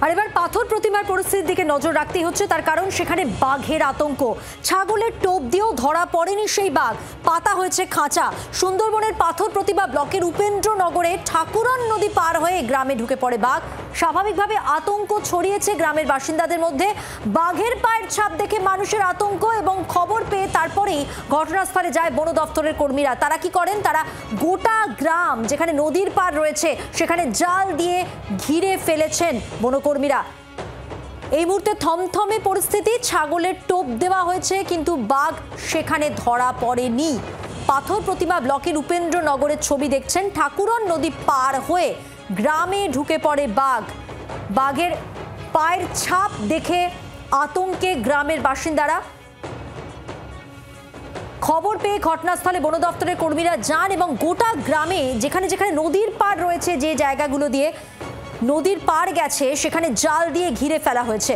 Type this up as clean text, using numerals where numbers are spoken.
আর এবার পাথর প্রতিমার পরিস্থিতির দিকে নজর রাখতেই হচ্ছে, তার কারণ সেখানে বাঘের আতঙ্ক। ছাগলের টোপ দিয়েও ধরা পড়েনি সেই বাঘ, পাতা হয়েছে খাঁচা। সুন্দরবনের পাথর প্রতিমা ব্লকের উপেন্দ্রনগরে ঠাকুরন নদী পার হয়ে গ্রামে ঢুকে পড়ে বাঘ। স্বাভাবিকভাবে আতঙ্ক ছড়িয়েছে গ্রামের বাসিন্দাদের মধ্যে। বাঘের পায়ের ছাপ দেখে মানুষের আতঙ্ক এবং খবর পেয়ে তারপরেই ঘটনাস্থলে যায় বন দপ্তরের কর্মীরা। তারা কি করেন, তারা গোটা গ্রাম যেখানে নদীর পার রয়েছে সেখানে জাল দিয়ে ঘিরে ফেলেছেন বনকর্মীরা। এই মুহূর্তে থমথমে পরিস্থিতি, ছাগলের টোপ দেওয়া হয়েছে কিন্তু বাঘ সেখানে ধরা পড়েনি। পাথর প্রতিমা ব্লকের উপেন্দ্রনগরের ছবি দেখছেন, ঠাকুরন নদী পার হয়ে গ্রামে ঢুকে পড়ে বাঘ। বাঘের পায়ের ছাপ দেখে আতঙ্কে গ্রামের বাসিন্দারা। খবর পেয়ে ঘটনাস্থলে বন দপ্তরের কর্মীরা যান এবং গোটা গ্রামে যেখানে যেখানে নদীর পাড় রয়েছে, যে জায়গাগুলো দিয়ে নদীর পাড় গেছে সেখানে জাল দিয়ে ঘিরে ফেলা হয়েছে।